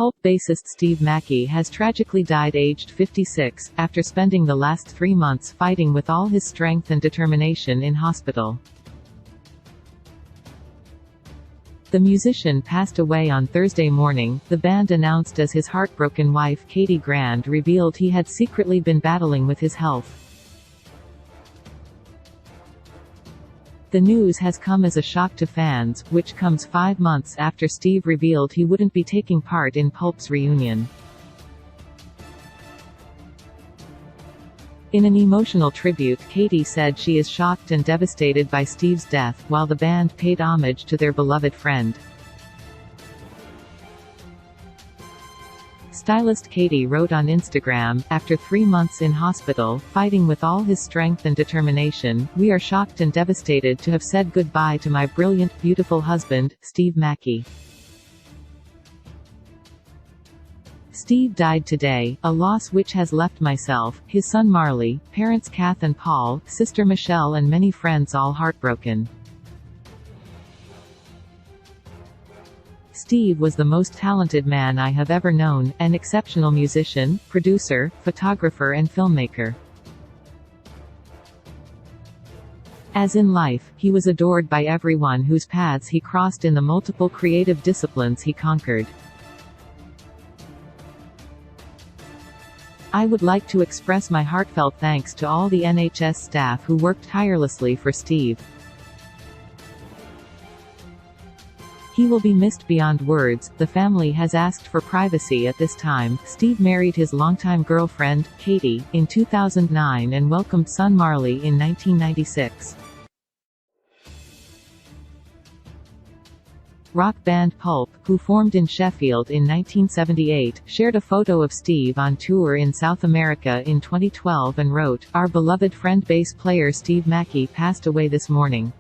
Pulp bassist Steve Mackey has tragically died aged 56, after spending the last 3 months fighting with all his strength and determination in hospital. The musician passed away on Thursday morning, the band announced as his heartbroken wife Katie Grand revealed he had secretly been battling with his health. The news has come as a shock to fans, which comes 5 months after Steve revealed he wouldn't be taking part in Pulp's reunion. In an emotional tribute, Katie said she is shocked and devastated by Steve's death, while the band paid homage to their beloved friend. Stylist Katie wrote on Instagram, "After 3 months in hospital, fighting with all his strength and determination, we are shocked and devastated to have said goodbye to my brilliant, beautiful husband, Steve Mackey. Steve died today, a loss which has left myself, his son Marley, parents Kath and Paul, sister Michelle and many friends all heartbroken. Steve was the most talented man I have ever known, an exceptional musician, producer, photographer and filmmaker. As in life, he was adored by everyone whose paths he crossed in the multiple creative disciplines he conquered. I would like to express my heartfelt thanks to all the NHS staff who worked tirelessly for Steve. He will be missed beyond words. The family has asked for privacy at this time. Steve married his longtime girlfriend, Katie, in 2009 and welcomed son Marley in 1996. Rock band Pulp, who formed in Sheffield in 1978, shared a photo of Steve on tour in South America in 2012 and wrote, "Our beloved friend bass player Steve Mackey passed away this morning.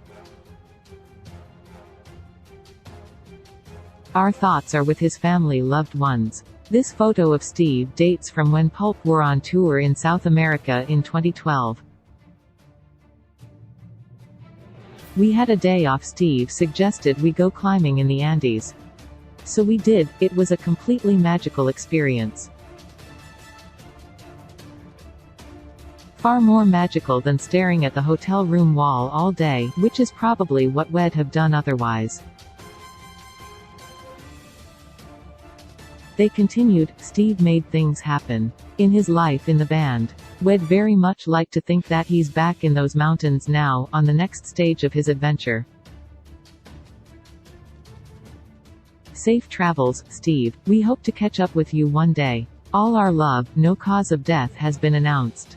Our thoughts are with his family loved ones." This photo of Steve dates from when Pulp were on tour in South America in 2012. "We had a day off. Steve suggested we go climbing in the Andes. So we did. It was a completely magical experience. Far more magical than staring at the hotel room wall all day, which is probably what we'd have done otherwise." They continued, "Steve made things happen in his life in the band. We'd very much like to think that he's back in those mountains now, on the next stage of his adventure. Safe travels, Steve. We hope to catch up with you one day. All our love." No cause of death has been announced.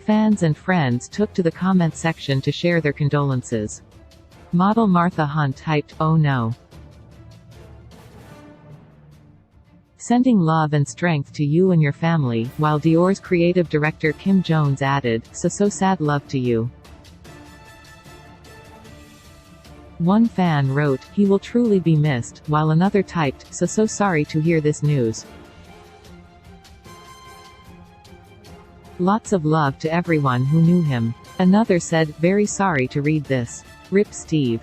Fans and friends took to the comment section to share their condolences. Model Martha Hunt typed, "Oh no. Sending love and strength to you and your family," while Dior's creative director Kim Jones added, So sad, love to you." One fan wrote, "He will truly be missed," while another typed, So sorry to hear this news. Lots of love to everyone who knew him. Another said, "Very sorry to read this. Rip Steve.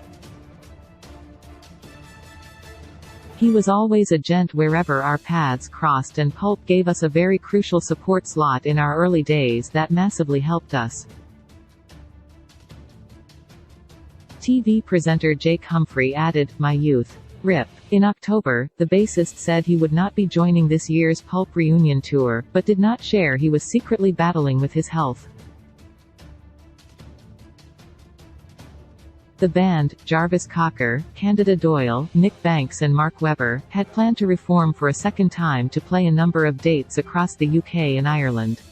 He was always a gent wherever our paths crossed and Pulp gave us a very crucial support slot in our early days that massively helped us." TV presenter Jake Humphrey added, "My youth. Rip." In October, the bassist said he would not be joining this year's Pulp reunion tour, but did not share he was secretly battling with his health. The band, Jarvis Cocker, Candida Doyle, Nick Banks and Mark Webber, had planned to reform for a second time to play a number of dates across the UK and Ireland.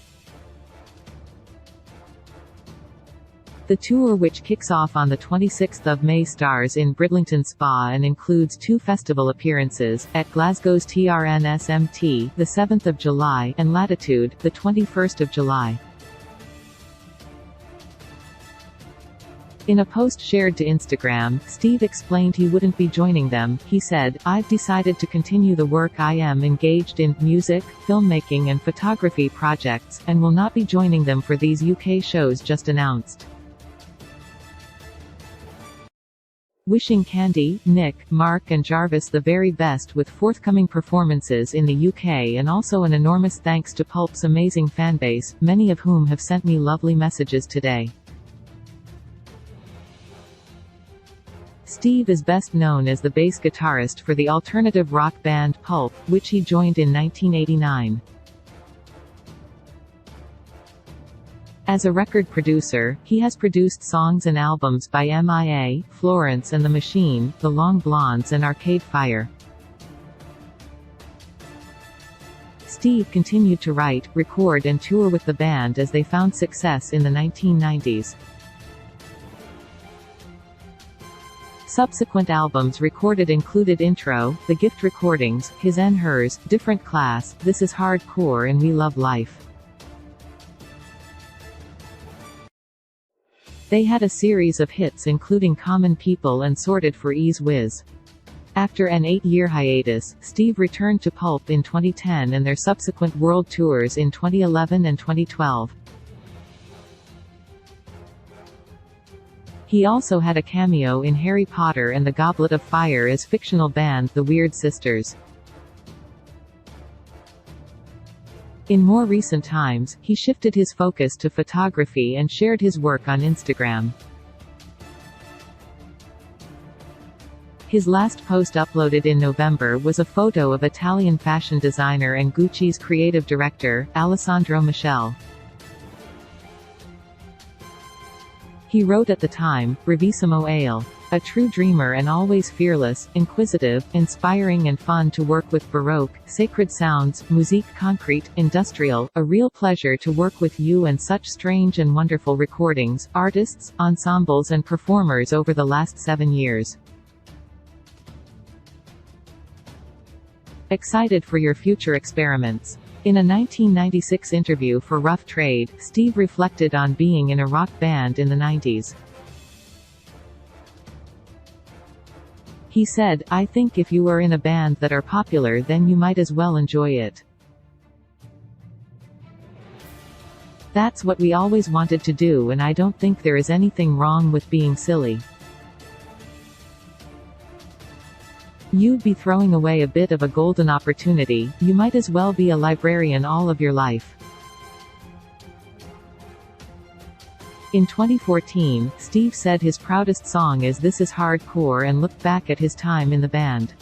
The tour, which kicks off on the 26th of May, stars in Bridlington Spa and includes 2 festival appearances, at Glasgow's TRNSMT, the 7th of July, and Latitude, the 21st of July. In a post shared to Instagram, Steve explained he wouldn't be joining them. He said, "I've decided to continue the work I am engaged in, music, filmmaking and photography projects, and will not be joining them for these UK shows just announced." Wishing Candy, Nick, Mark and Jarvis the very best with forthcoming performances in the UK, and also an enormous thanks to Pulp's amazing fanbase, many of whom have sent me lovely messages today. Steve is best known as the bass guitarist for the alternative rock band Pulp, which he joined in 1989. As a record producer, he has produced songs and albums by MIA, Florence and the Machine, The Long Blondes and Arcade Fire. Steve continued to write, record and tour with the band as they found success in the 1990s. Subsequent albums recorded included Intro, The Gift Recordings, His and Hers, Different Class, This Is Hardcore and We Love Life. They had a series of hits including Common People and Sorted for Ease Whiz. After an 8-year hiatus, Steve returned to Pulp in 2010 and their subsequent world tours in 2011 and 2012. He also had a cameo in Harry Potter and the Goblet of Fire as fictional band The Weird Sisters. In more recent times, he shifted his focus to photography and shared his work on Instagram. His last post uploaded in November was a photo of Italian fashion designer and Gucci's creative director, Alessandro Michele. He wrote at the time, Bravissimo Ale. A true dreamer and always fearless, inquisitive, inspiring and fun to work with Baroque, sacred sounds, musique concrete, industrial, a real pleasure to work with you and such strange and wonderful recordings, artists, ensembles and performers over the last 7 years. Excited for your future experiments. In a 1996 interview for Rough Trade, Steve reflected on being in a rock band in the 90s. He said, I think if you are in a band that are popular then you might as well enjoy it. That's what we always wanted to do and I don't think there is anything wrong with being silly. You'd be throwing away a bit of a golden opportunity, you might as well be a librarian all of your life. In 2014, Steve said his proudest song is This Is Hardcore and looked back at his time in the band.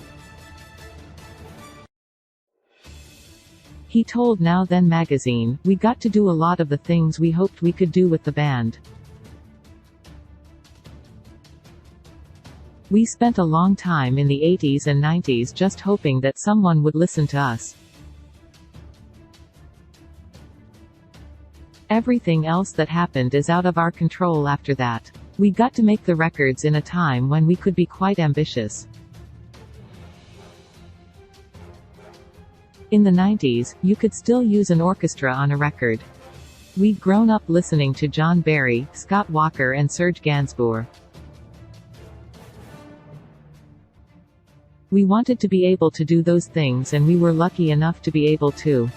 He told Now Then magazine, we got to do a lot of the things we hoped we could do with the band. We spent a long time in the 80s and 90s just hoping that someone would listen to us. Everything else that happened is out of our control after that. We got to make the records in a time when we could be quite ambitious. In the 90s, you could still use an orchestra on a record. We'd grown up listening to John Barry, Scott Walker and Serge Gainsbourg. We wanted to be able to do those things and we were lucky enough to be able to.